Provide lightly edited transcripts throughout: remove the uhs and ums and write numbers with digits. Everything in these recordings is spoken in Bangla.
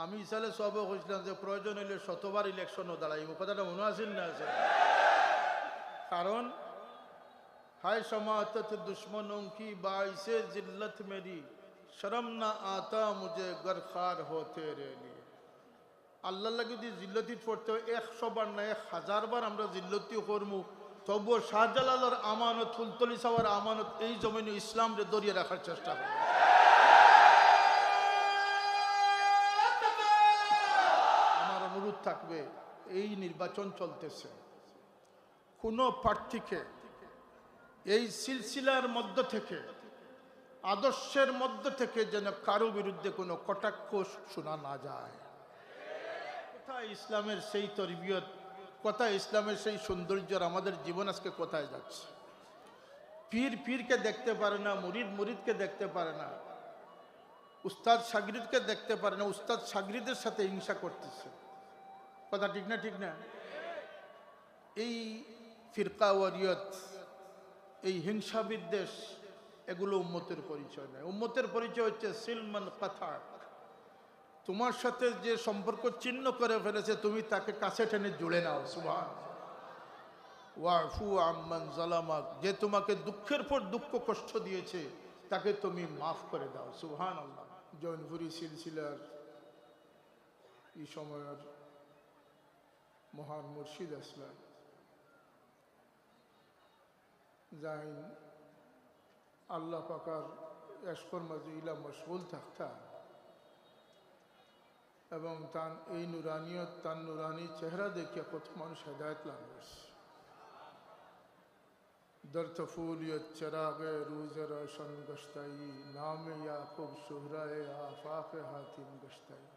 আমি ইসালে সব কইছিলাম যে প্রয়োজন হইলে শতবার ইলেকশনও দাঁড়াইব, কথাটা মনে আসেন না আছে? কারণ हाय शमातत दुश्मनों की बाइसे जिल्लत मेरी शर्म ना आता मुझे गरखार हो तेरे लिए। আল্লাহ লাগে যদি জিল্লতি পড়তে হয় 100 বার না 1000 বার আমরা জিল্লতি করবো, তবুও শাহজালালের আমানত ফুলতলি সাওয়ার আমানত এই জমিনে ইসলাম রে দরিয়ে রাখার চেষ্টা করব। আমার অনুরোধ থাকবে, এই নির্বাচন চলতেছে, কোনো প্রার্থীকে এই সিলসিলার মধ্য থেকে, আদর্শের মধ্য থেকে যেন কারো বিরুদ্ধে কোনো কটাক্ষ শোনা না যায়। কোথায় ইসলামের সেই তরবিয়ত, কোথায় ইসলামের সেই সৌন্দর্য? আমাদের জীবন আজকে কোথায় যাচ্ছে? পীর পীরকে দেখতে পারে না, মুরিদ মুরিদকে দেখতে পারে না, উস্তাদ শাগরিদকে দেখতে পারে না, উস্তাদ শাগরিদের সাথে হিংসা করতেছে। কথা ঠিক না? ঠিক না? এই ফিরকা ওয়ারিয়ত, এই হিংসা বিদ্বেষ, এগুলো উম্মতের পরিচয় নয়। উম্মতের পরিচয় হচ্ছে সিলমান কথা। তোমার সাথে যে সম্পর্ক ছিন্ন করে ফেলেছে, তুমি তাকে কাছে টেনে জুড়ে নাও। সুবহান ওয়াফু আম্মান জালামাক, যে তোমাকে দুঃখের পর দুঃখ কষ্ট দিয়েছে তাকে তুমি মাফ করে দাও। সুবহানাল্লাহ। জৈনপুরি সিলসিলার এই সময়ের মহান মুর্শিদ আসলাম জাইন আল্লাহ পাকার এশকর মাঝে ইলা মশগুল থাকতা এবং তার এই নুরানিয়ত, তার নুরানি চেহারা দেখিয়া কত মানুষ হেদায়ত লাভ করছে। در طفولیت چراغ روز روشن گشتائی نام یعقوب شہرائے آفاق حاتم گشتائی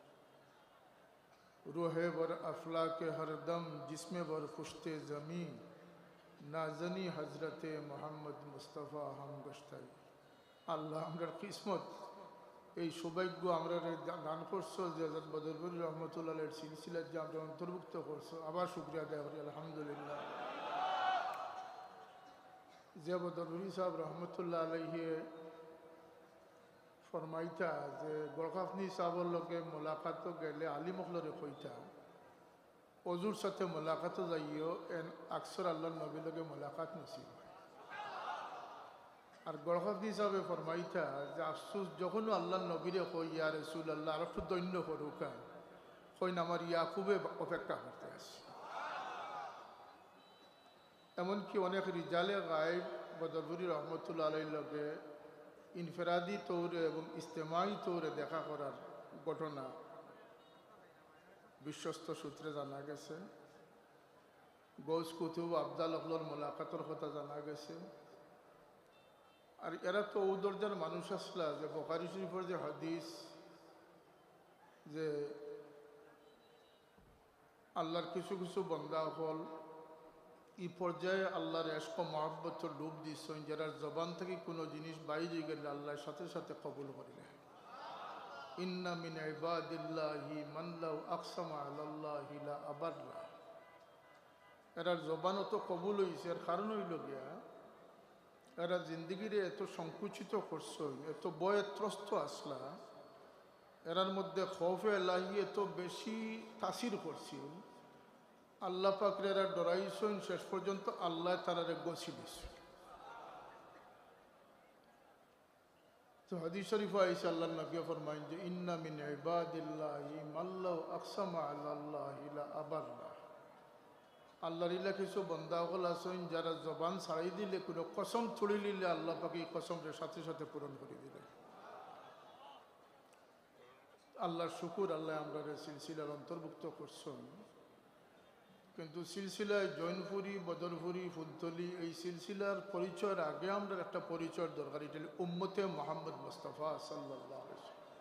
روح بر افلاک ہر دم جسم بر خشت زمین নাজনী হজরতে মোহাম্মদ মুস্তফা হাম গস্তাই। আল্লাহ আমরার কিসমত, এই সৌভাগ্য আমরা দান করছো যে হযরত বদরপুরি রহমতুল্লাহের সিলসিলার যে আমরা অন্তর্ভুক্ত করছো। আবার শুকরিয়া আদায় করি আলহামদুলিল্লাহ। যে বদরপুরি সাহেব রহমতুল্লাহ আলাইহি ফরমাইতা যে গোরখাফনি সাহেবের লগে মোলাকাত গেলে আলী মখলরে কইতা অজুর সাথে মোলাকাতও যাইও, এন আকসর আল্লাহ নবীর লগে মোলাকাত নসিব হয়। আর গড়খাফনি হিসাবে ফরমাইতা যে আফসুস যখনও আল্লাহ নবীরে কই ইয়া রাসূল আল্লাহ আর একটু দৈন্য করুকা, কইন আমার ইয়াকুবে অপেক্ষা করতে আসে। এমনকি অনেক রিজালে গায়েব বদরপুরি রহমতুল্লাহ আলাইহির লগে ইনফেরাদি তৌরে এবং ইজতেমাই তৌরে দেখা করার ঘটনা বিশ্বস্ত সূত্রে জানা গেছে। গৌস কুতুব আফজাল হকলর মোলাকাতর কথা জানা গেছে। আর এরা তো ও দরজার মানুষ আসলা যে বুখারী শরীফের যে হাদিস যে আল্লাহর কিছু কিছু বান্দা হল এই পর্যায়ে আল্লাহর ইশক মহব্বত ডুব দিচ্ছেন, যারা জবান থেকে কোনো জিনিস বাইরে গেলে আল্লাহর সাথে সাথে কবুল করে নেয়। ইন্না মিন ইবাদিল্লাহি মান লাউ আকসামা আলাল্লাহি লা আবাররা। এরা জবানও তো কবুল হইছে, এর কারণ হইল গিয়া এরা জিন্দগিরে এত সংকুচিত করছে, এত বয়ত্রস্ত আসলা, এরার মধ্যে খৌফে আল্লাহি এত বেশি তাসির করছিল, আল্লাহ পাকরে এরা ডরাইছেন, শেষ পর্যন্ত আল্লাহ তারারে গছি দিছে। তো হাদিস শরীফ আইসা আল্লাহ নবী ফরমাইন যে ইন্না মিন ইবাদিল্লাহি মান লাউ আকসামা আলাল্লাহি লা আবাররা। আল্লাহর ইলা কিছু বান্দা হল আছেন যারা জবান ছাড়াই দিলে কোনো কসম ছড়ি নিলে আল্লাহ পাকে এই কসমের সাথে সাথে পূরণ করে দিলেন। আল্লাহর শুকুর, আল্লাহ আমরা সিলসিলার অন্তর্ভুক্ত করছেন। কিন্তু সিলসিলায় জৈনপুরি, বদরপুরি, ফুলতলি এই সিলসিলার পরিচয়ের আগে আমরা একটা পরিচয়ের দরকার, এটা উম্মতে মুহাম্মদ মুস্তাফা সাল্লাল্লাহু আলাইহি ওয়াসাল্লাম।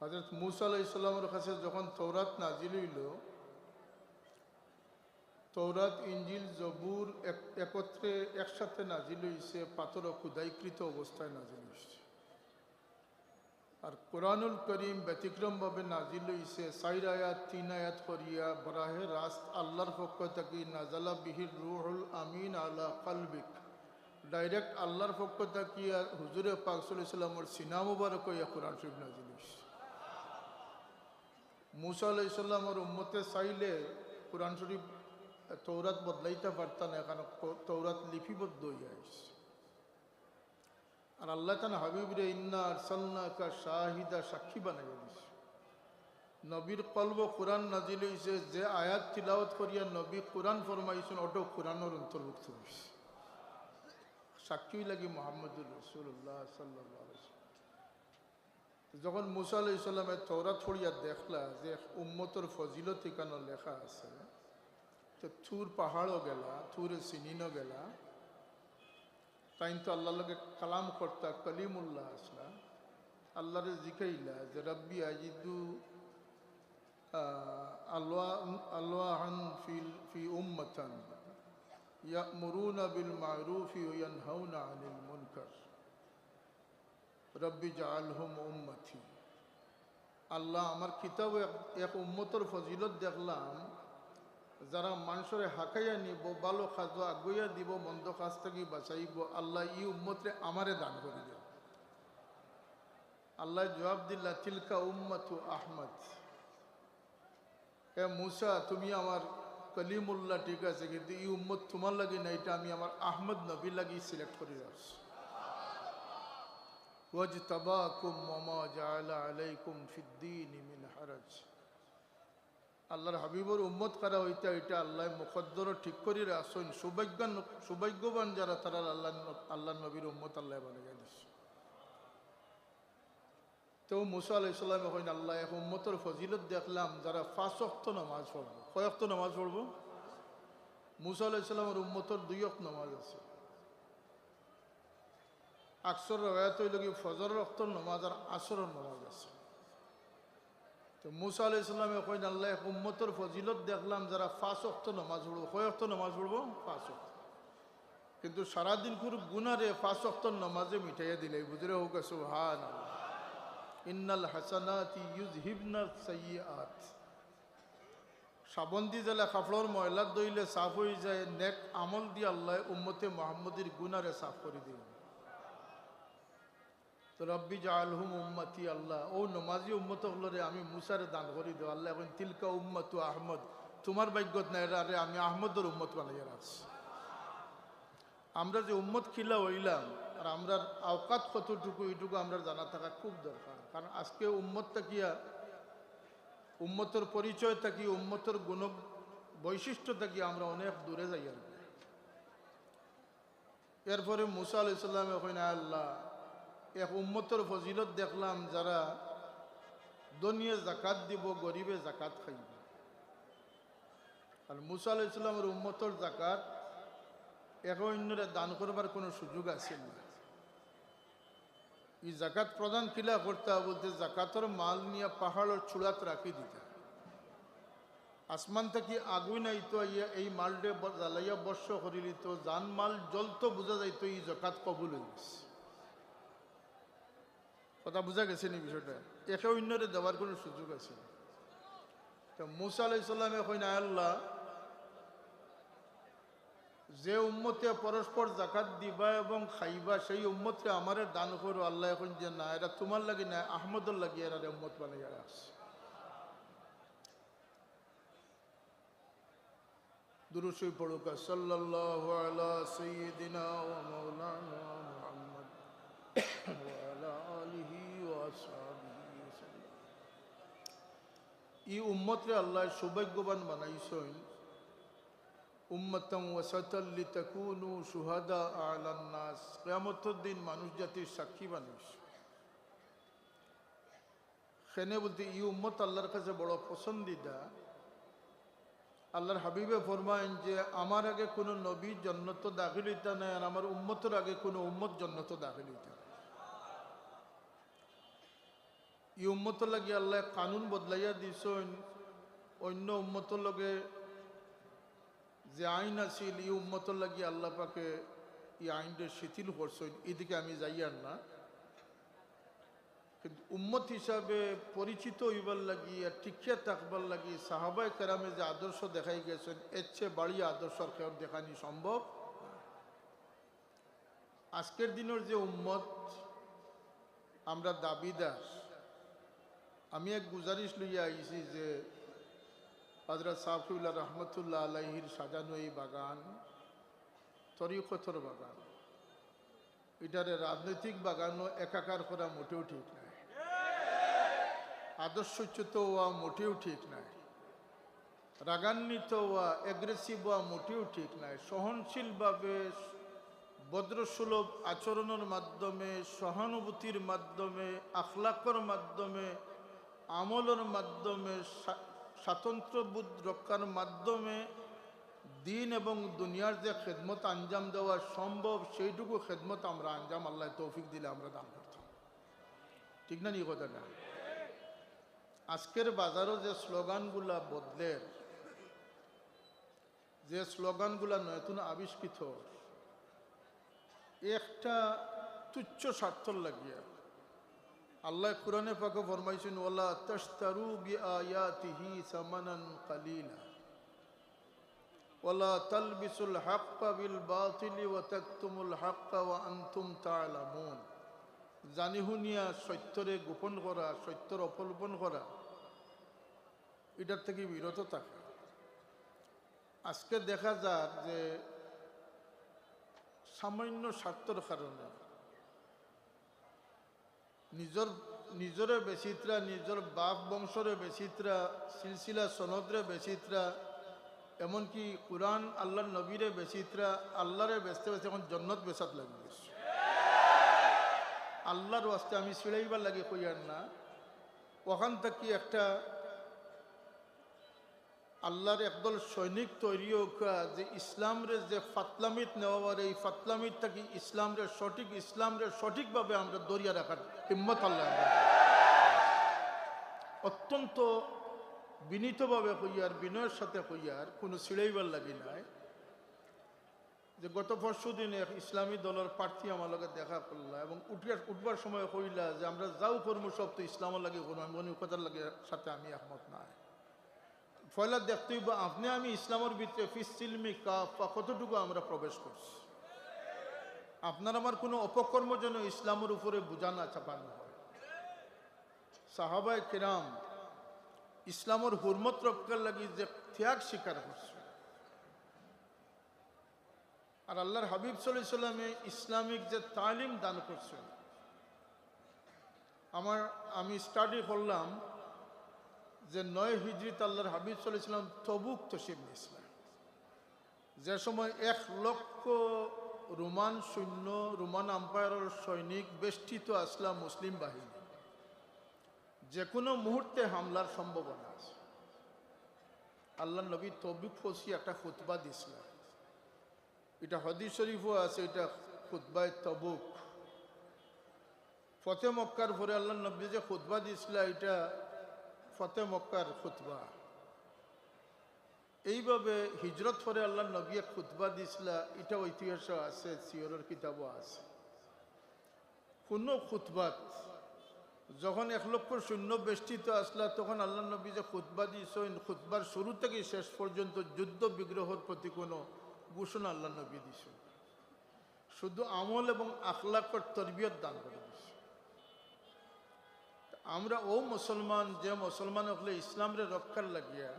হযরত মূসা আলাইহিস সালামের কাছে যখন তওরাত নাজিল হইল, তওরাত, ইনজিল, জবুর একত্রে একসাথে নাজিল হইছে, পাথর খোদাইকৃত অবস্থায় নাজিল হইছে। আর কোরআনুল করিম ব্যতিক্রমভাবে নাজিল হইছে 4 আয়াত 3 আয়াত করিয়া বরাহে রাস্ত আল্লাহর পক্ষ থেকে নাজালা বিহির রুহুল আমিন আলা কলবিক, ডাইরেক্ট আল্লাহর পক্ষ থেকে হুজুরে পাক সাল্লাল্লাহু আলাইহি ওয়াসাল্লামের সিনা মুবারক হইয়া কোরআন শরীফ নাজিল হইছে। মুসা আলাইহিস সালামের উম্মতে চাইলে কুরআন শরীফ তৌরাত বদলাইতে পারত না, কারণ তৌরাত লিপিবদ্ধ হয়ে আসছে। আর আল্লাহ তাআলা হাবিবরে ইন্না আরসালনাকা শাহিদা সাক্ষী বানাইয়া দিছে। নবীর কলব কোরআন নাজিল হইছে, যে আয়াত তিলাওয়াত করিয়া নবী কোরআন ফরমাইছেন ওটা কোরআনের অন্তর্ভুক্ত হইছে। সাক্ষী লাগি মুহাম্মদুর রাসূলুল্লাহ সাল্লাল্লাহু আলাইহি ওয়াসাল্লাম। যখন মুসা আলাইহিস সালামের তওরাত পড়িয়া দেখলা যে উম্মতের ফজিলত এখানে লেখা আছে, তো থুর পাহাড়ও গেলা, থুরে সিনিনও গেলা, তাই তো আল্লাহ লগে কালাম করতা, কলিমুল্লাহ আসলা, আল্লাহরে জিকাইলা যে রব্বি আজিদু আলওয়াহান ফি উম্মাতান ইয়ামুরুনা বিল মা'রুফি ওয়া ইয়ানহাউনা আনিল মুনকার রব্বি জাআলহুম উম্মতি। আল্লাহ আমার কিতাবে এক উম্মতের ফজিলত দেখলাম, যারা মানুষের হাকাইয়া নিব, ভালো কাজ আগুইয়া দিব, মন্দ কাজ থেকে বাঁচাইব। আল্লাহ ই উম্মতরে আমারে দান করে দেব। আল্লাহ জবাব দিল্লা তিলকা উম্মতু আহমদ। হে মুসা, তুমি আমার কলিমুল্লাহ ঠিক আছে, কিন্তু এই উম্মত তোমার লাগি না, এটা আমি আমার আহমদ নবী লাগি সিলেক্ট করে রাখছি। ওয়াজতাবাকুম ওয়া মা জাআলা আলাইকুম ফিদ্দীনি মিন হারাজ। আল্লাহর হাবিবর উম্মত করা হইতা এটা আল্লাহ মুকদ্দর ঠিক করে রাখছেন। সৌভাগ্যবান যারা, তারা আল্লাহ নবীর উম্মত আল্লাহ বানাইয়া দিচ্ছে। তো মুসা আলাইহিস সালাম এখন আল্লাহ এক উম্মতের ফজিলত দেখলাম, যারা 5 ওয়াক্ত নামাজ পড়ব। কয় ওয়াক্ত নামাজ পড়ব? মুসা আলাইহিস সালামের উম্মতের 2 ওয়াক্ত নামাজ আছে। আকসর রাওয়ায়াত হইল কি ফজর ওয়াক্ত নামাজ আর আসরের নামাজ আছে। তো মুসা আলাইহিস সালাম এখন আল্লাহ এক উম্মতের ফজিলত দেখলাম, যারা 5 ওয়াক্ত নামাজ পড়ব। কয় ওয়াক্ত নামাজ পড়ব? 5 ওয়াক্ত। কিন্তু সারাদিন পুরো গুনারে 5 ওয়াক্ত নামাজে মিটাইয়া দিলে, বুঝরে হোক সুবহানাল্লাহ। ইন্নাল হাসানাতি ইউযহিবনাস সাইয়্যাত। সাবন্দি জেলা কাপড়ের ময়লা দইলে সাফ হয়ে যায়, নেক আমল দিয়ে আল্লাহ উম্মতে মুহাম্মদীর গুনারে সাফ করে দিন। তো রব্বি জাআলহুম উম্মতি, আল্লাহ ও নমাজি উম্মত হলরে আমি মুসারে দান করে দেব। আল্লাহ এখন তিলকা উম্মতু আহমদ, তোমার ভাগ্যত নাই রে, আমি আহমদের উম্মত বানাইয়া রাখছি। আমরা যে উম্মত খিলা হইলাম, আর আমরা আওকাত কতটুকু, এইটুকু আমরা জানা থাকা খুব দরকার। কারণ আজকে উম্মত তাকিয়া, উম্মতের পরিচয় থাকি, উম্মতের গুণ বৈশিষ্ট্য থাকি আমরা অনেক দূরে যাই। আর এরপরে মুসা আলাইহিস সালাম এখন আল্লাহ এক উম্মতের ফজিলত দেখলাম, যারা দুনিয়া জাকাত দিব, গরিবে জাকাত খাইব। আর মুসা আলাইহিস সালামের উম্মতের জাকাত এক অন্যরে দান করবার কোনো সুযোগ আছে না। এই জাকাত প্রদান কিলা করতে বলতে, জাকাতের মাল নিয়ে পাহাড়ের চূড়াত রাখি দিতা। আসমান থেকে আগুই নাই তো এই মালটে জ্বালাইয়া বর্ষ করিলি, তো জান মাল জ্বলতো বোঝা যাইতো এই জাকাত কবুল হয়ে গেছে। কথা বোঝা গেছে নি বিষয়টা? একে অন্যরে দেওয়ার কোনো সুযোগ আছে। তো মুসা আলাইহিস সালাম এখন আল্লাহ যে উম্মতে পরস্পর জাকাত দিবা এবং খাইবা, সেই উম্মতকে আমারে দান করো। আল্লাহ এখন যে না, এরা তোমার লাগি না, আহমদুর লাগি এরা উম্মত বানাইয়া রাখছে। দুরূদ শরীফ পড়ুক, সাল্লাল্লাহু আলা সাইয়্যিদিনা ওয়া মাওলানা মুহাম্মদ ওয়া আলা আলিহি ওয়া আসহাবিহি ওয়াসাল্লাম। এই উম্মতরে আল্লাহ সৌভাগ্যবান বানাইছেন, উম্মাতাম ওয়াসাতাল লিতাকুনু শুহাদা আলান নাস। কিয়ামতের দিন মানুষ জাতির সাক্ষী বানাইছে। সেনে বলতে এই উম্মত আল্লাহর কাছে বড় পছন্দিদা। আল্লাহর হাবিবে ফরমায়েন যে আমার আগে কোনো নবী জান্নাত দাখিল হইতা নাই, আর আমার উম্মতের আগে কোনো উম্মত জান্নাত দাখিল হইতা নাই। এই উম্মতের লাগে আল্লাহ কানুন বদলাইয়া দিছেন। অন্য উম্মতের লগে যে আইন আছিল, এই উম্মতের লাগে আল্লাহ পাকে এই আইনটা শিথিল করছেন। এদিকে আমি যাই আর না, কিন্তু উম্মত হিসাবে পরিচিত হইবার লাগি আর টিকিয়া থাকবার লাগি সাহাবায়ে কেরামে যে আদর্শ দেখাই গেছেন, এর চেয়ে বাড়িয়ে আদর্শ কেউ দেখানি সম্ভব। আজকের দিনের যে উম্মত আমরা দাবিদার, আমি এক গুজারিশ লইয়া আইছি যে হযরত সাফিউল্লাহ রহমতুল্লাহ আলাইহির সাজানো এই বাগান তরিকতর বাগান, এটারে রাজনৈতিক বাগানও একাকার করা মোটেও ঠিক নাই, আদর্শচ্যুত হওয়া মোটেও ঠিক নাই, রাগান্বিত হওয়া অ্যাগ্রেসিভ হওয়া মোটেও ঠিক নাই। সহনশীলভাবে ভদ্রসুলভ আচরণের মাধ্যমে, সহানুভূতির মাধ্যমে, আখলাকর মাধ্যমে, আমলের মাধ্যমে, স্বাতন্ত্র্যবোধ রক্ষার মাধ্যমে দিন এবং দুনিয়ার যে খেদমত আঞ্জাম দেওয়া সম্ভব, সেইটুকু খেদমত আমরা আঞ্জাম আল্লাহ তৌফিক দিলে আমরা দান করতাম। ঠিক না? নি কথা না? আজকের বাজারও যে স্লোগানগুলা বদলের, যে স্লোগানগুলা নতুন আবিষ্কৃত, একটা তুচ্ছ স্বার্থর লাগিয়া আল্লাহ কুরআনে পাকে ফরমাইছেন, ওয়ালা তাশতারু বিআয়াতিহি সামানান কালিলা ওয়ালা তালবিসুল হাক্কা বিল বাতিলি ওয়া তাকতুমুল হাক্কা ওয়া আনতুম তা'লামুন। জানি শুনিয়া সত্যরে গোপন করা, সত্যর অপলোপন করা, এটার থেকে বিরত থাকা। আজকে দেখা যায় যে সামান্য স্বার্থর কারণে নিজরে বেচিত্রা, নিজের বাপ বংশরে বেচিত্রা, সিলসিলা সনদরে বেচিত্রা, এমনকি কুরআন আল্লাহর নবীরে বেচিত্রা, আল্লাহরে বেচতে বেচতে এখন জন্নত বেচাত লাগি গেছে। আল্লাহর ওয়াস্তে আমি সিড়াইবার লাগে কইয়ার না, ওখান থেকে একটা আল্লাহর একদল সৈনিক তৈরি হোক যে ইসলামরে যে ফাতলামিত নেওয়ার, এই ফাতলামিত থাকি ইসলামরে সঠিকভাবে আমরা দরিয়া রাখার হিম্মত আল্লাহ অত্যন্ত বিনীতভাবে কইয়ার, বিনয়ের সাথে কইয়ার, কোনো সিড়াইবার লাগি নাই। যে গত পরশু দিন এক ইসলামী দলের প্রার্থী আমার লগে দেখা করলা এবং উঠবার সময় কইলা যে আমরা যাও কর্ম সব তো ইসলামের লাগে কোনো আমি কথার লাগে সাথে আমি একমত নাই। ফয়লা দেখতে হইব আপনি আমি ইসলামের ভিতরে ফিসিলমি কাফা কতটুকু আমরা প্রবেশ করছি। আপনার আমার কোনো অপকর্ম যেন ইসলামের উপরে বোঝা না চাপানো হয়। সাহাবায়ে কিরাম ইসলামের হুরমত রক্ষার লাগি যে ত্যাগ স্বীকার করছে, আর আল্লাহর হাবিব সাল্লাল্লাহু আলাইহি সাল্লামে ইসলামিক যে তালিম দান করছেন, আমি স্টাডি করলাম যে 9 হিজরিতে আল্লাহর হাবিব সাল্লাল্লাহু আলাইহি সাল্লাম তবুক তশরিফ নিয়েছিলেন, যে সময় 1 লক্ষ রোমান সৈন্য, রোমান আম্পায়ারের সৈনিক বেষ্টিত আসলাম মুসলিম বাহিনী, যে কোনো মুহূর্তে হামলার সম্ভাবনা আছে। আল্লাহ নবী তবুক ফসি একটা খুতবা দিয়েছিলেন, এটা হাদিস শরীফও আছে, এটা খুতবায়ে তবুক। ফতে মক্কার পরে আল্লাহ নবী যে খুতবা দিয়েছিল, এটা ফতে মক্কার খুতবা। এইভাবে হিজরত পরে আল্লাহ নবী খুতবা দিয়েছিল, এটা ঐতিহাস আছে, সিয়রের কিতাবও আছে। কোনো খুতবাত যখন 1 লক্ষ সৈন্য বেষ্টিত আসলা, তখন আল্লাহ নবী যে খুতবা দিয়েছেন, খুতবার শুরু থেকে শেষ পর্যন্ত যুদ্ধ বিগ্রহের প্রতি কোনো ঘোষণা আল্লাহ নবী দিয়েছেন, শুধু আমল এবং আখলাকর তরবিয়ত দান করে দিয়েছে। আমরা ও মুসলমান, যে মুসলমান হলে ইসলামরে রক্ষার লাগিয়া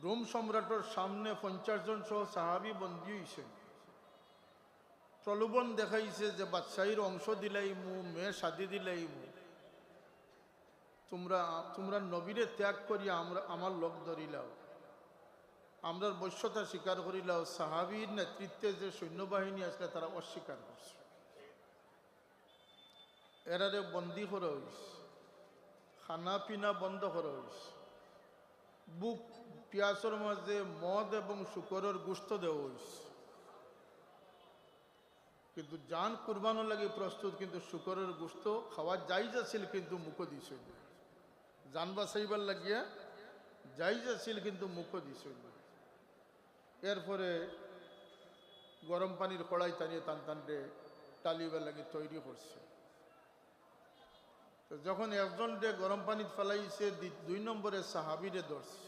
রোম সম্রাটের সামনে 50 জন সহ সাহাবি বন্দী হয়েছেন, প্রলোভন দেখাইছে যে বাদশাহীর অংশ দিলাইমু, মেয়ে শাদি দিলাইমু, তোমরা নবীরে ত্যাগ করিয়া আমার লোক ধরিলাও, আমরা বৈশ্যতা স্বীকার করিলাও। সাহাবীর নেতৃত্বে যে সৈন্যবাহিনী আসলে তারা অস্বীকার করছে, এরারে বন্দী করা হয়েছে, খানা পিনা বন্ধ করা হয়েছে, বুক পিয়াসের মাঝে মদ এবং শুকরের গোশত দেওয়া হয়েছে, কিন্তু জান কুরবানোর লাগে প্রস্তুত, কিন্তু শুকরের গোশত খাওয়া জায়েজ আছিল, কিন্তু মুখও দিছে না। জান বাঁচাইবার লাগিয়া জায়েজ আছিল, কিন্তু মুখও দিছে না। এরপরে গরম পানির কড়াই টানিয়ে টানটানটে টালিবার লাগে তৈরি করছে। তো যখন একজন গরম পানি ফেলাইছে, 2 নম্বরে সাহাবিরে ধরছে।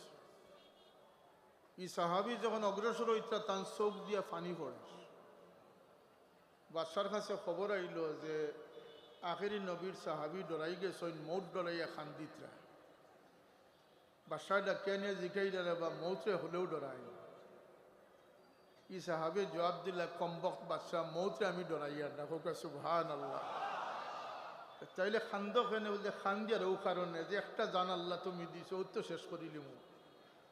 এই সাহাবি যখন অগ্রসর হইতা, তার চোখ দিয়া পানি পড়ে। বাদশার কাছে খবর আইল যে আখেরি নবীর সাহাবি ডরাই গেছেন মৌত ডরাইয়া খান্দিতরা বাসাটা কেনে জিকাই ডরে বা মৌতরে হলেও ডরাই ই সাহাবে জবাব দিলা কমবক্ত বাদশাহ মৌতরে আমি ডরাইয়ার না হোক সুবহানাল্লাহ। তাইলে খান্দ কেনে বলতে খান্দিয়ার ও কারণে যে একটা জান আল্লাহ তুমি দিছো ও তো শেষ করিলিম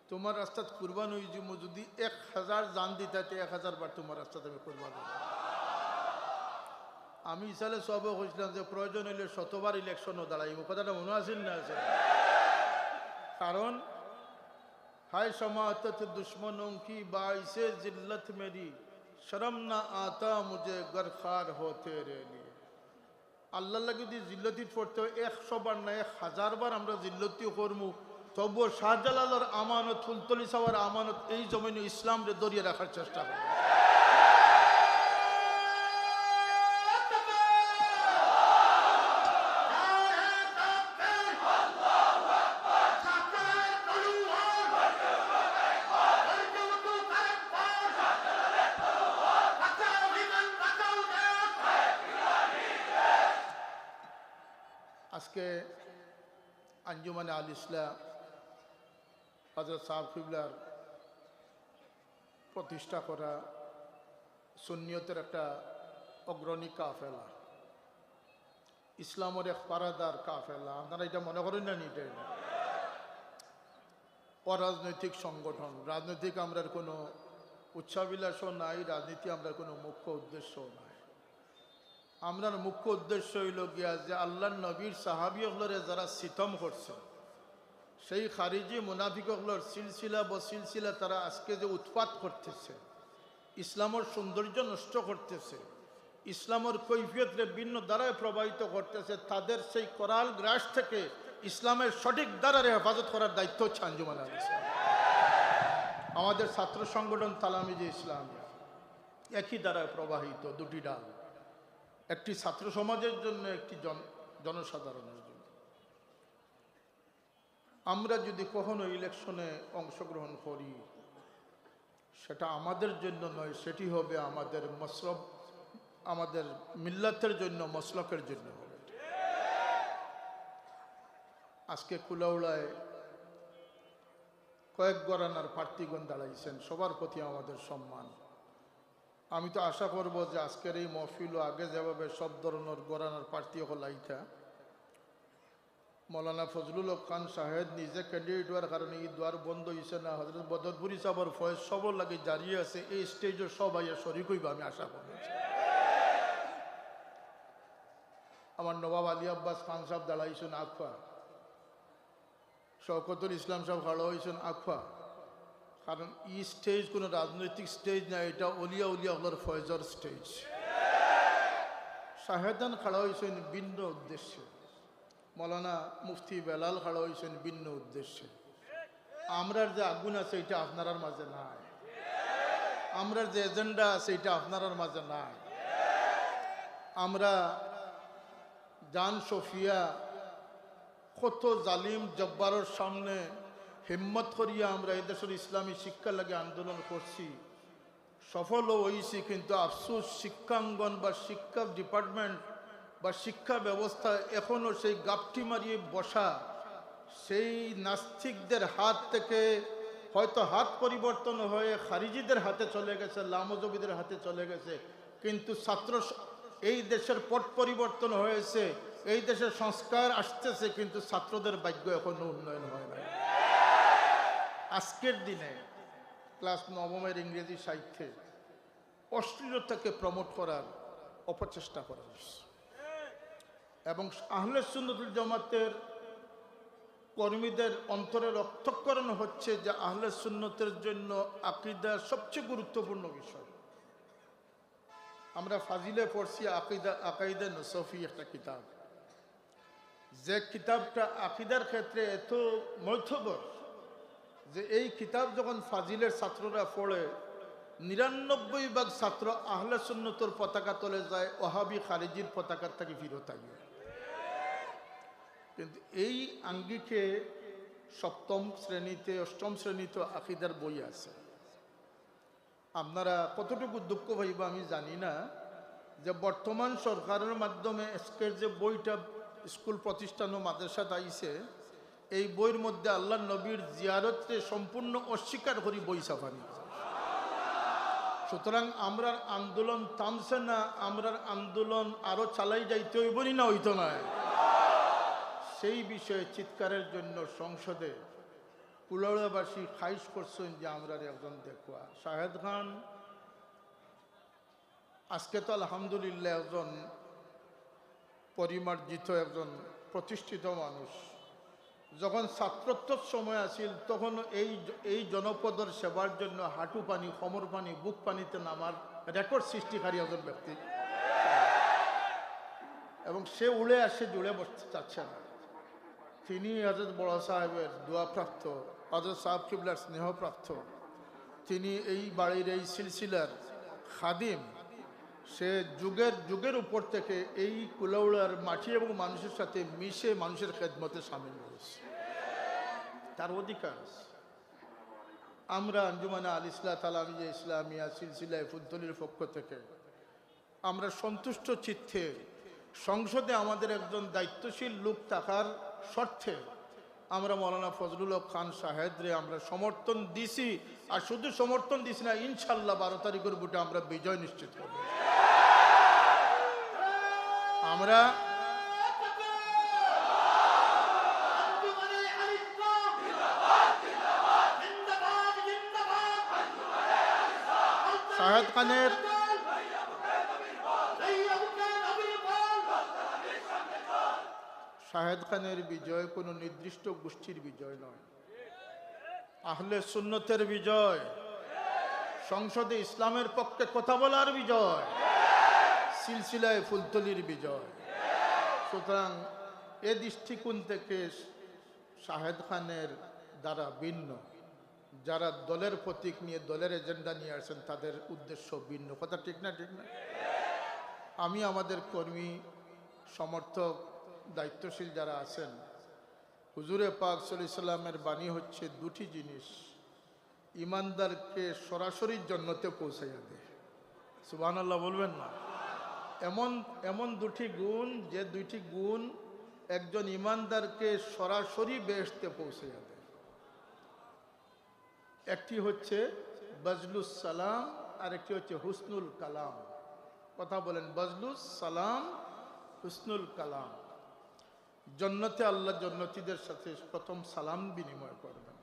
তোমার রাস্তাত কুরবান হয়ে যাবো যদি 1000 জান দিতে 1000 বার তোমার রাস্তাতে আমি কুরবান হই। আমি ইসালে সব কইছিলাম যে প্রয়োজন হইলে 100বার ইলেকশনও দাঁড়াইব কথাটা মনে আসেন না আছে কারণ हाय समातत दुश्मनों की बाइसे जिल्लत मेरी शर्म ना आता मुझे गरखार हो तेरे लिए আল্লাহ লাগে যদি জিল্লতি পড়তে 100 বার না 1000 বার আমরা জিল্লতি করমু তবুও শাহজালালের আমানত ফুলতলি সাওয়ার আমানত এই জমিনে ইসলাম রে দরিয়ে রাখার চেষ্টা করব। আজকে আঞ্জুমানে আল ইসলাম হযরত সাহেব কিবলার প্রতিষ্ঠা করা সুন্নিয়তের একটা অগ্রণী কাফেলা, ইসলামের এক পারাদার কাফেলা। আপনারা এটা মনে করেন না? এটা অরাজনৈতিক সংগঠন, রাজনৈতিক আমরার কোনো উচ্চাবিলাসও নাই, রাজনীতি আমরা কোনো মুখ্য উদ্দেশ্যও নাই। আমরার মুখ্য উদ্দেশ্য হইল গিয়া যে আল্লাহর নবীর সাহাবিয়গুলোরে যারা সিতম করছে সেই খারিজি মুনাফিকগুলোর সিলসিলা বসিলসিলা তারা আজকে যে উৎপাত করতেছে, ইসলামের সৌন্দর্য নষ্ট করতেছে, ইসলামের কৈফিয়তরে ভিন্ন দ্বারায় প্রবাহিত করতেছে, তাদের সেই করাল গ্রাস থেকে ইসলামের সঠিক দ্বারারে হেফাজত করার দায়িত্ব হচ্ছে আঞ্জুমান আল ইসলাম। আমাদের ছাত্র সংগঠন তালামিজে ইসলামিয়া একই দ্বারায় প্রবাহিত, দুটি ডাল, একটি ছাত্র সমাজের জন্য, একটি জনসাধারণের জন্য। আমরা যদি কখনো ইলেকশনে অংশগ্রহণ করি সেটা আমাদের জন্য নয়, সেটি হবে আমাদের মসলক, আমাদের মিল্লাতের জন্য, মসলকের জন্য হবে। আজকে কুলাউড়ায় কয়েক গরানার প্রার্থীগণ দাঁড়াইছেন, সবার প্রতি আমাদের সম্মান। আমি তো আশা করব যে আজকের এই মহফিল আগে যেভাবে সব ধরনের গরানার প্রার্থী হল আইতা, মৌলানা ফজলুল হক খান সাহেব নিজে ক্যান্ডিডেট হওয়ার কারণে এই দ্বার বন্ধ হয়েছে না, হজরত বদরপুরি সাহর ফয়েজ সবর লাগে জারিয়ে আছে, এই স্টেজও সব আইয়া শরিক হইব আমি আশা করব। আমার নবাব আলী আব্বাস খান সাহেব দাঁড়াইছেন আকফা, শওকতুল ইসলাম সাহেব খাড়া হয়েছেন আকফা, কারণ এই স্টেজ কোনো রাজনৈতিক স্টেজ না, এটা অলিয়া উলিয়া হলার ফয়জর স্টেজ। শাহেদান খাড়া হয়েছেন ভিন্ন উদ্দেশ্যে, মৌলানা মুফতি বেলাল খাড়া হয়েছেন ভিন্ন উদ্দেশ্যে। আমরার যে আগুন আছে এটা আপনার মাঝে নাই, আমরার যে এজেন্ডা আছে এটা আপনার মাঝে নাই। আমরা জান সফিয়া কত জালিম জব্বারের সামনে হিম্মত করিয়া আমরা এদেশের ইসলামী শিক্ষা লাগে আন্দোলন করছি, সফলও হয়েছি, কিন্তু আফসোস শিক্ষাঙ্গন বা শিক্ষা ডিপার্টমেন্ট বা শিক্ষা ব্যবস্থা এখনও সেই গাপটি মারিয়ে বসা, সেই নাস্তিকদের হাত থেকে হয়তো হাত পরিবর্তন হয়ে খারিজিদের হাতে চলে গেছে, লামজবিদের হাতে চলে গেছে, কিন্তু ছাত্র এই দেশের পট পরিবর্তন হয়েছে, এই দেশের সংস্কার আসতেছে, কিন্তু ছাত্রদের ভাগ্য এখনো উন্নয়ন হয় না। আজকের দিনে ক্লাস 9 ইংরেজি সাহিত্যে অশ্লীলতাকে প্রমোট করার অপচেষ্টা করা হচ্ছে, এবং আহলে সুন্নাতুল জামাতের কর্মীদের অন্তরে রক্তক্ষরণ হচ্ছে যে আহলে সুন্নতের জন্য আকীদা সবচেয়ে গুরুত্বপূর্ণ বিষয়। আমরা ফাজিলে পড়ছি আকাইদা নসফি একটা কিতাব, যে কিতাবটা আকীদার ক্ষেত্রে এত মধ্যবর যে এই কিতাব যখন ফাজিলের ছাত্ররা পড়ে 99% ছাত্র আহলে সুন্নতের পতাকা তলে যায়, ওহাবি খারিজির পতাকার থেকে ফিরত আইয়ে। কিন্তু এই আঙ্গিকে সপ্তম শ্রেণীতে, অষ্টম শ্রেণীতে আকীদার বই আছে। আপনারা কতটুকু দুঃখ পাইবা আমি জানি না, যে বর্তমান সরকারের মাধ্যমে আজকের যে বইটা স্কুল প্রতিষ্ঠান ও মাদ্রাসাত আইছে, এই বইয়ের মধ্যে আল্লাহ নবীর জিয়ারতকে সম্পূর্ণ অস্বীকার করি বই ছাপানি। সুতরাং আমরার আন্দোলন থামছে না, আমরার আন্দোলন আরো চালাই যাইতে হইবনি না হইতো নয়। সেই বিষয়ে চিৎকারের জন্য সংসদে কুলাউড়াবাসী খাইশ করছেন যে আমরা একজন দেখুয়া শাহেদ খান আজকে তো আলহামদুলিল্লাহ একজন পরিমার্জিত একজন প্রতিষ্ঠিত মানুষ। যখন ছাত্রত্বর সময় আসিল তখন এই জনপদের সেবার জন্য হাঁটু পানি, কোমর পানি, বুক পানিতে নামার রেকর্ড সৃষ্টিকারী একজন ব্যক্তি, এবং সে উড়ে আসে জুড়ে বসতে চাচ্ছে না। তিনি হযরত বড় সাহেবের দোয়াপ্রাপ্ত, হযরত সাহেব কিবলার স্নেহপ্রাপ্ত। তিনি এই বাড়ির এই সিলসিলার খাদিম। সে যুগের উপর থেকে এই কুলাউড়ার মাটি এবং মানুষের সাথে মিশে মানুষের খেদমতে সামিল হয়েছে, তার অধিকার। আমরা আঞ্জুমানে আল ইসলাহ তালামিয়া ইসলামিয়া সিলসিলায় ফুলতলির পক্ষ থেকে আমরা সন্তুষ্ট চিত্তে সংসদে আমাদের একজন দায়িত্বশীল লোক থাকার স্বার্থে আমরা মৌলানা ফজলুল হক খান সাহেদরে আমরা সমর্থন দিছি। আর শুধু সমর্থন দিছি না, ইনশাল্লাহ 12 তারিখের ভোটে আমরা বিজয় নিশ্চিত করব। আমরা শাহেদ খানের বিজয় কোনো নির্দিষ্ট গোষ্ঠীর বিজয় নয়, আহলে সুন্নতের বিজয়, সংসদে ইসলামের পক্ষে কথা বলার বিজয়, সিলসিলায় ফুলতলির বিজয়। সুতরাং এ দৃষ্টিকোণ থেকে শাহেদ খানের দ্বারা ভিন্ন, যারা দলের প্রতীক নিয়ে দলের এজেন্ডা নিয়ে আসেন তাদের উদ্দেশ্য ভিন্ন। কথা ঠিক না? ঠিক না? আমি আমাদের কর্মী সমর্থক দায়িত্বশীল যারা আছেন, হুজুরে পাক সাল্লাল্লাহু আলাইহি সাল্লামের বাণী হচ্ছে দুটি জিনিস ইমানদারকে সরাসরি জান্নাতে পৌঁছাইয়া দেয়। সুবহানাল্লাহ বলবেন না? এমন দুটি গুণ, যে দুইটি গুণ একজন ইমানদারকে সরাসরি বেহেশতে পৌঁছাইয়া দেয়। একটি হচ্ছে বজলুস সালাম, আর একটি হচ্ছে হুসনুল কালাম। কথা বলেন, বজলুস সালাম, হুসনুল কালাম। জান্নাতে আল্লাহ জান্নাতীদের সাথে প্রথম সালাম বিনিময় করবেন।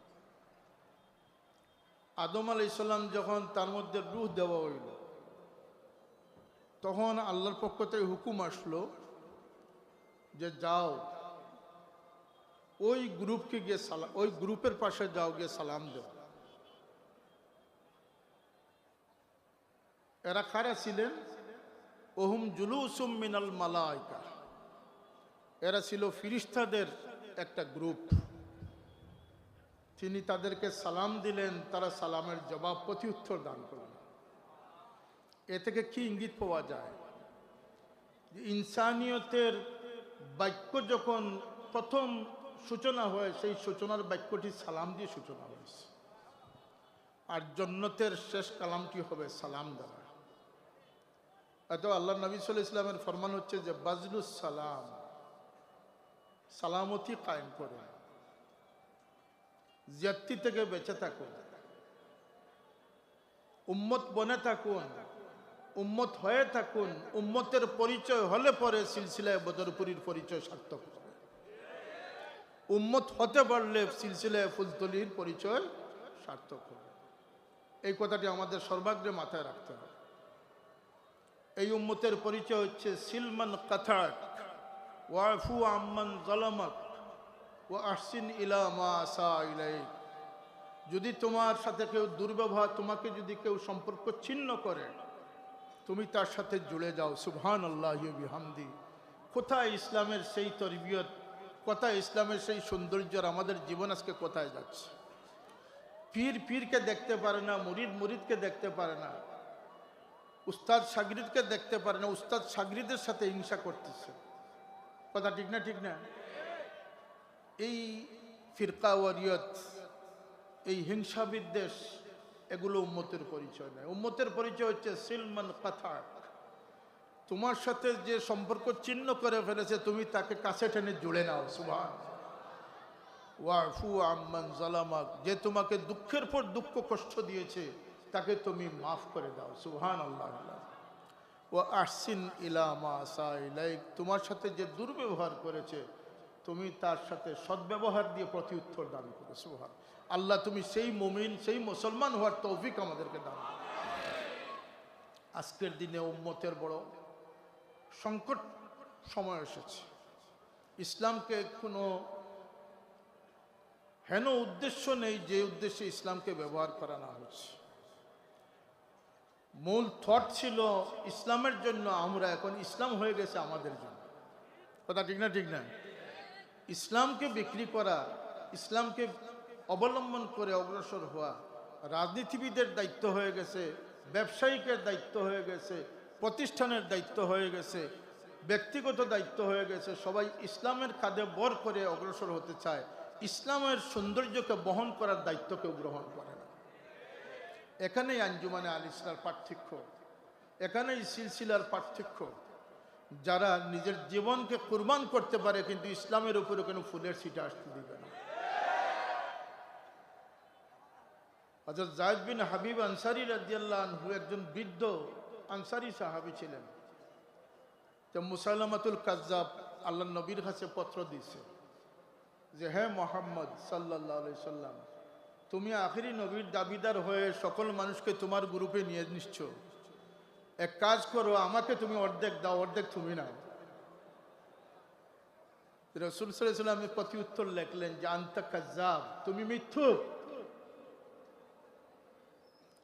আদম আলাইহিস সালাম যখন তার মধ্যে রূহ দেওয়া হইল, তখন আল্লাহর পক্ষ থেকে হুকুম আসলো যে যাও ওই গ্রুপকে গিয়ে ওই গ্রুপের পাশে যাও, গিয়ে সালাম দাও। এরা কারা ছিলেন? ওহুম জুলুসুম মিনাল মালাইকা, এরা ছিল ফিরিস্তাদের একটা গ্রুপ। তিনি তাদেরকে সালাম দিলেন, তারা সালামের জবাব প্রত্যুত্তর দান করলেন। এ থেকে কি ইঙ্গিত পাওয়া যায়? যে ইনসানিয়তের বাক্য যখন প্রথম সূচনা হয়, সেই সূচনার বাক্যটি সালাম দিয়ে সূচনা হয়েছে। আর জান্নাতের শেষ কালামটি হবে সালাম দ্বারা। এত আল্লাহ নবী সাল্লাল্লাহু আলাইহি ওয়াসাল্লামের ফরমান হচ্ছে যে বাজলুস সালাম, সালামতি কায়েম করুন, জিয়াদতি থেকে বেঁচে থাকুন, উম্মত বনে থাকুন, উম্মত হয়ে থাকুন। উম্মতের পরিচয় হলে পরে সিলসিলায় বদরপুরীর পরিচয় সার্থক হবে। উম্মত হতে পারলে সিলসিলায় ফুলতলির পরিচয় সার্থক হবে। এই কথাটি আমাদের সর্বাগ্রে মাথায় রাখতে হবে। এই উম্মতের পরিচয় হচ্ছে সিলমান কাথাক ওয়াফু আম্মান যালামাক ওয়া আহসিন ইলা মা আসা ইলাইক। যদি তোমার সাথে কেউ দুর্ব্যবহার, তোমাকে যদি কেউ সম্পর্ক ছিন্ন করে, তুমি তার সাথে জুড়ে যাও। সুবহানাল্লাহি ওয়া বিহামদি। কোথায় ইসলামের সেই তরবিয়ত, কোথায় ইসলামের সেই সৌন্দর্যের আমাদের জীবন আজকে কোথায় যাচ্ছে? পীরকে দেখতে পারে না, মুরিদকে দেখতে পারে না, উস্তাদ শাগরিদকে দেখতে পারে না, উস্তাদ শাগরিদের সাথে হিংসা করতেছে। কথা ঠিক না? ঠিক না? এই ফিরকা ওয়ারিয়ত, এই হিংসা বিদ্বেষ, এগুলো উম্মতের পরিচয় নয়। উম্মতের পরিচয় হচ্ছে সিলমান কাথাক। তোমার সাথে যে সম্পর্ক ছিন্ন করে ফেলেছে তুমি তাকে কাছে টেনে জুড়ে নাও। সুবহান। ওয়াফু আম্মান জালামাক, যে তোমাকে দুঃখের পর দুঃখ কষ্ট দিয়েছে তাকে তুমি মাফ করে দাও। সুবহানাল্লাহ। ওয়া আহসিন ইলা মা সা ইলাইক, তোমার সাথে যে দুর্ব্যবহার করেছে তুমি তার সাথে সদ্ব্যবহার দিয়ে প্রত্যুত্তর দান করো। সুবহান আল্লাহ, তুমি সেই মুমিন সেই মুসলমান হওয়ার তৌফিক আমাদেরকে দান করো। আজকের দিনে উম্মতের বড় সংকট সময় এসেছে। ইসলামকে কোনো হেন উদ্দেশ্য নেই যে উদ্দেশ্যে ইসলামকে ব্যবহার করা না হচ্ছে। মূল থট ছিল ইসলামের জন্য, আমরা এখন ইসলাম হয়ে গেছে আমাদের জন্য। কথা ঠিক না? ঠিক না? ইসলামকে বিক্রি করা, ইসলামকে অবলম্বন করে অগ্রসর হওয়া রাজনীতিবিদের দায়িত্ব হয়ে গেছে, ব্যবসায়িকের দায়িত্ব হয়ে গেছে, প্রতিষ্ঠানের দায়িত্ব হয়ে গেছে, ব্যক্তিগত দায়িত্ব হয়ে গেছে। সবাই ইসলামের কাঁধে বর করে অগ্রসর হতে চায়, ইসলামের সৌন্দর্যকে বহন করার দায়িত্ব কেউ গ্রহণ করে না। এখানেই আঞ্জুমানে আল ইসলার পার্থক্য, এখানেই সিলসিলার পার্থক্য। যারা নিজের জীবনকে কুরবান করতে পারে কিন্তু ইসলামের উপরে কোনো ফুলের ছিটা আসতে দিবে না। হযরত যায়েদ বিন হাবিব আনসারী রাদিয়াল্লাহু আনহু একজন বৃদ্ধ আনসারী সাহাবী ছিলেন। যে মুসাইলামাতুল কাজ্জাব আল্লাহর নবীর কাছে পত্র দিয়েছে যে, হে মুহাম্মদ সাল্লাল্লাহু আলাইহি সাল্লাম, তুমি আখেরি নবীর দাবিদার হয়ে সকল মানুষকে তোমার গ্রুপে নিয়ে নিচ্ছ, এক কাজ করো, আমাকে তুমি অর্ধেক দাও, অর্ধেক তুমি নাও। রাসূল সাল্লাল্লাহু আলাইহি ওয়াসাল্লাম প্রতি উত্তর লিখলেন যে, আনতা কাজ্জাব, তুমি মিথ্যুক।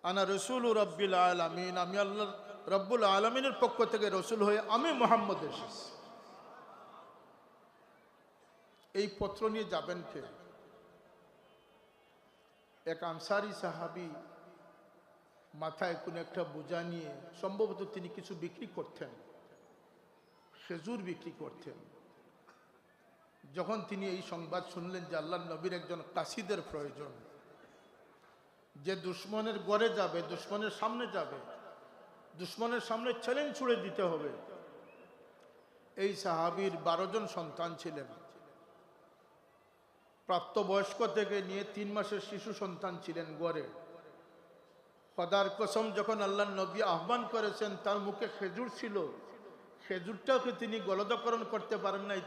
আনা রাসূলুর রাব্বিল আলামিন, আমি আল্লাহ রব্বুল আলামিনের পক্ষ থেকে রাসূল হয়ে আমি মুহাম্মদ এসেছি। এই পত্র নিয়ে যাবেন কে? এক আনসারী সাহাবী মাথায় কোনো একটা বোঝা নিয়ে, সম্ভবত তিনি কিছু বিক্রি করতেন, খেজুর বিক্রি করতেন। যখন তিনি এই সংবাদ শুনলেন যে আল্লাহর নবীর একজন কাসিদের প্রয়োজন, যে দুশ্মনের গড়ে যাবে, দুশ্মনের সামনে যাবে, দুশ্মনের সামনে চ্যালেঞ্জ ছুড়ে দিতে হবে। এই সাহাবীর 12 জন সন্তান ছিলেন, প্রাপ্তবয়স্ক থেকে নিয়ে 3 মাসের শিশু সন্তান ছিলেন গড়ে। খোদার কসম, যখন আল্লাহর নবী আহ্বান করেছেন তার মুখে খেজুর ছিল, খেজুরটাকে তিনি গলদকরণ করতে পারেন নাই।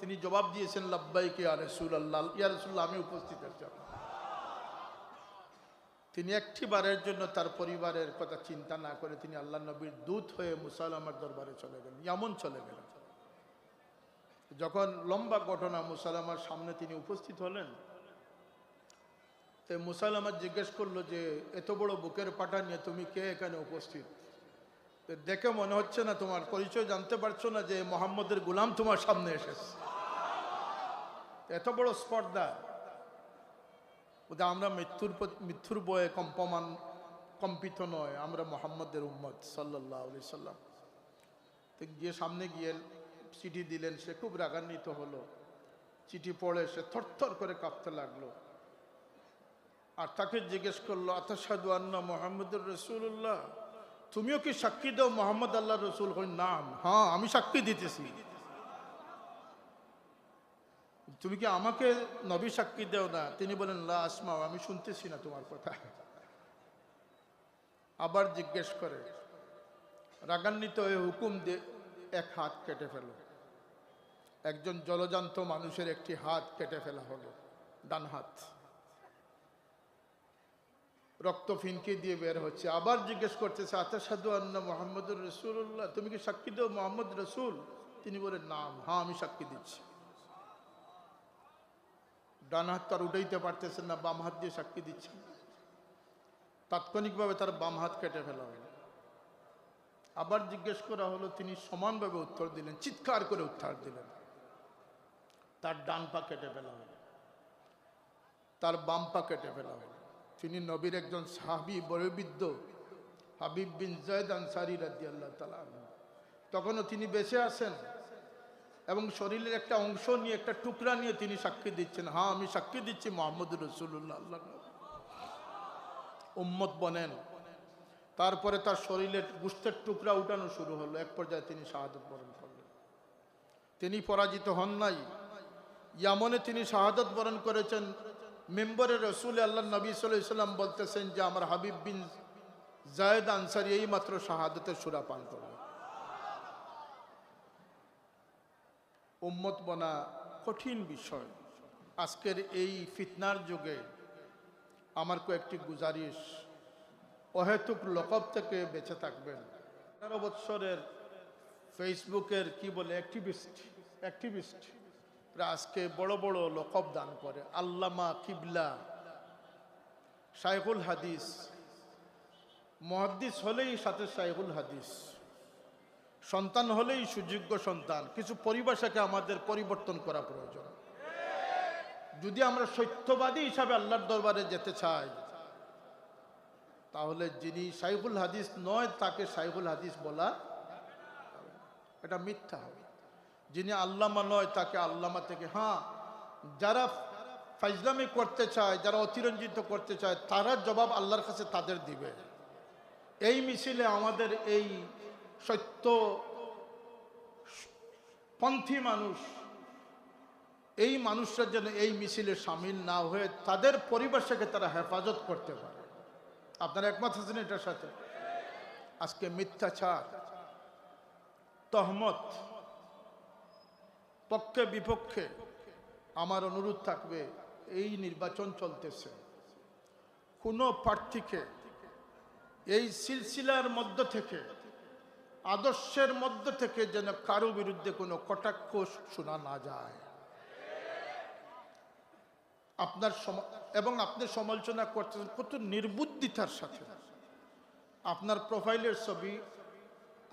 তিনি জবাব দিয়েছেন, লাব্বাইক ইয়া রাসূলুল্লাহ, ইয়া রাসূলুল্লাহ, আমি উপস্থিত আছি। তিনি একটি বারের জন্য তার পরিবারের কথা চিন্তা না করে তিনি আল্লাহর নবীর দূত হয়ে মুসাইলামার দরবারে চলে গেলেন, ইয়ামন চলে গেলেন। যখন লম্বা ঘটনা, মুসাইলামার সামনে তিনি উপস্থিত হলেন, তো মুসাইলামা জিজ্ঞেস করলো যে, এত বড় বুকের পাটা নিয়ে তুমি কে এখানে উপস্থিত? দেখে মনে হচ্ছে না, তোমার পরিচয় জানতে পারছো না যে মুহাম্মদের গোলাম তোমার সামনে এসেছে। এত বড় স্পর্ধা। আমরা মৃত্যুর বয়ে কম্পিত নয়, আমরা মুহাম্মদের উম্মত সাল্লাল্লাহু আলাইহি সাল্লাম। তো গিয়ে সামনে গিয়ে চিঠি দিলেন। সে খুব রাগান্বিত হলো। চিঠি পড়ে সে থরথর করে কাঁপতে লাগলো। আর তাকে জিজ্ঞেস করলো, আতাশহাদু আন্না মুহাম্মাদুর রাসূলুল্লাহ, তুমিও কি সাক্ষী দাও মুহাম্মদ আল্লাহর রাসূল? কই নাম, হ্যাঁ আমি সাক্ষী দিতেছি। তুমি কি আমাকে নবী সাক্ষী দেও না? তিনি বলেন, লা আসমা, আমি শুনতেছি না তোমার কথা। আবার জিজ্ঞেস করে, রাগান্বিত হয়ে হুকুম দিয়ে এক হাত কেটে ফেল। একজন জলজান্ত মানুষের একটি হাত কেটে ফেলা হলো, ডান হাত, রক্ত ফিনকে দিয়ে বের হচ্ছে। আবার জিজ্ঞেস করতেছে, আতাশহাদু আন্না মুহাম্মাদুর রাসূলুল্লাহ, তুমি কি সাক্ষী দাও মুহাম্মদ রাসূল? তিনি বলেন, নাম, হ্যাঁ আমি সাক্ষী দিচ্ছি। ডান হাত তার উঠাইতে পারতেছেন না, বাম হাত দিয়ে সাক্ষী দিচ্ছেন। তাৎক্ষণিকভাবে তার বাম হাত কেটে ফেলা হলো। আবার জিজ্ঞেস করা হলো, তিনি সমানভাবে উত্তর দিলেন, চিৎকার করে উত্তর দিলেন। তার ডান পা কেটে ফেলা হলো, তার বাম পা কেটে ফেলা হলো। তিনি নবীর একজন সাহাবী, বয়োবৃদ্ধ হাবিব বিন যায়েদ আনসারী রাদিয়াল্লাহু তাআলা আনহু। তখনও তিনি বেঁচে আছেন এবং শরীরের একটা অংশ নিয়ে, একটা টুকরা নিয়ে তিনি সাক্ষী দিচ্ছেন, হ্যাঁ আমি সাক্ষী দিচ্ছি মুহাম্মদুর রাসূলুল্লাহ। আল্লাহ উম্মত বনেন, তারপরে তার শরীরের গোশতের টুকরা উঠানো শুরু হলো, এক পর্যায়ে তিনি শাহাদত বরণ করলেন। তিনি পরাজিত হন নাই, ইয়ামনে তিনি শাহাদত বরণ করেছেন। মেম্বরে রসুল আল্লাহ নবী সাল্লাল্লাহু আলাইহি ওয়াসাল্লাম বলতেছেন যে আমার হাবিব বিন জায়েদ আনসারী এই মাত্র শাহাদতের সূরা পান করলেন। উম্মত বনা কঠিন বিষয়। আজকের এই ফিতনার যুগে আমার কয়েকটি গুজারিশ, অহেতুক লকব থেকে বেঁচে থাকবেন। 18 বৎসরের ফেসবুকের কি বলে অ্যাক্টিভিস্ট আজকে বড় বড় লকব দান করে। আল্লামা কিবলা, শাইখুল হাদিস, মুহাদ্দিস হলেই সাথে শাইখুল হাদিস, সন্তান হলেই সুযোগ্য সন্তান। কিছু পরিভাষাকে আমাদের পরিবর্তন করা প্রয়োজন। যদি আমরা সত্যবাদী হিসাবে আল্লাহর দরবারে যেতে চাই, তাহলে যিনি শাইখুল হাদিস নয় তাকে শাইখুল হাদিস বলা এটা মিথ্যা হবে। যিনি আল্লামা নয় তাকে আল্লামা থেকে, হ্যাঁ, যারা ফাইজলামি করতে চায়, যারা অতিরঞ্জিত করতে চায়, তারা জবাব আল্লাহর কাছে তাদের দিবে। এই মিছিলে আমাদের এই সত্য পন্থী মানুষ, এই মানুষরা যেন এই মিছিলে সামিল না হয়ে তাদের পরিবেশকে তারা হেফাজত করতে পারে। আপনারা একমত আছেন এটার সাথে? আজকে মিথ্যাচার, তহমত, পক্ষে বিপক্ষে আমার অনুরোধ থাকবে, এই নির্বাচন চলতেছে, কোনো প্রার্থীকে এই সিলসিলার মধ্য থেকে, আদর্শের মধ্য থেকে যেন কারো বিরুদ্ধে কোনো কটাক্ষ শোনা না যায়। এবং আপনি সমালোচনা করতেছেন কত নির্বুদ্ধিতার সাথে। আপনার প্রোফাইলের ছবি,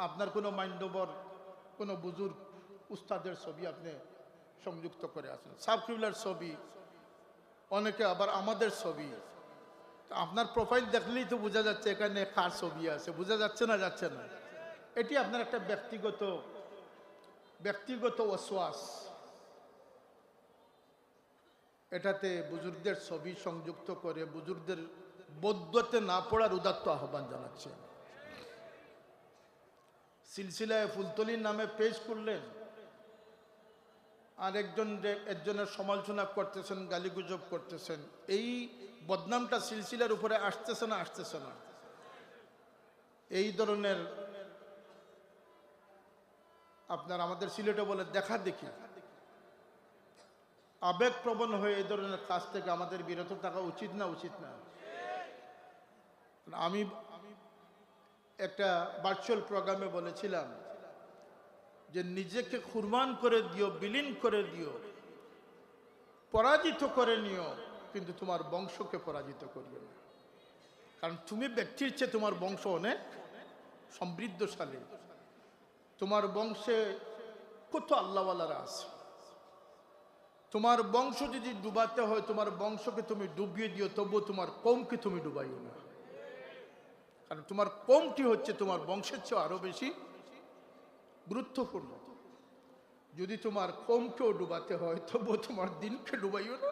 আপনার কোনো মাইন্ডবর, কোনো বুজুর্গ উস্তাদের ছবি আপনি সংযুক্ত করে আছেন, সাবকিবলার ছবি, অনেকে আবার আমাদের ছবি। আপনার প্রোফাইল দেখলেই তো বোঝা যাচ্ছে এখানে কার ছবি আছে, বোঝা যাচ্ছে না? যাচ্ছে না? এটি আপনার একটা ব্যক্তিগত ওয়াসওয়াস। এটাতে বুজুর্গদের ছবি সংযুক্ত করে বুজুর্গদের বদুয়াতে না পড়ার উদাত্ত আহ্বান জানাচ্ছে। সিলসিলায় ফুলতলির নামে পেজ করলেন, আর একজনের সমালোচনা করতেছেন, গালিগুজব করতেছেন। এই বদনামটা সিলসিলার উপরে আসতেছে না? এই ধরনের আপনার আমাদের সিলেটে বলে দেখা দেখি, আবেগপ্রবণ হয়ে এই ধরনের কাজ থেকে আমাদের বিরত থাকা উচিত না? আমি একটা ভার্চুয়াল প্রোগ্রামে বলেছিলাম যে নিজেকে কুরবান করে দিও, বিলীন করে দিও, পরাজিত করে নিও, কিন্তু তোমার বংশকে পরাজিত করিও না। কারণ তুমি ব্যক্তির চেয়ে তোমার বংশ অনেক সমৃদ্ধশালী। তোমার বংশে কত আল্লাহওয়ালারা আছে। তোমার বংশ যদি ডুবাতে হয়, তোমার বংশকে তুমি ডুবিয়ে দিও, তবুও তোমার কওমকে তুমি ডুবাইও না। কারণ তোমার কওমটি হচ্ছে তোমার বংশের চেয়ে আরো বেশি গুরুত্বপূর্ণ। যদি তোমার কওমকেও ডুবাতে হয়, তবুও তোমার দিনকে ডুবাইও না।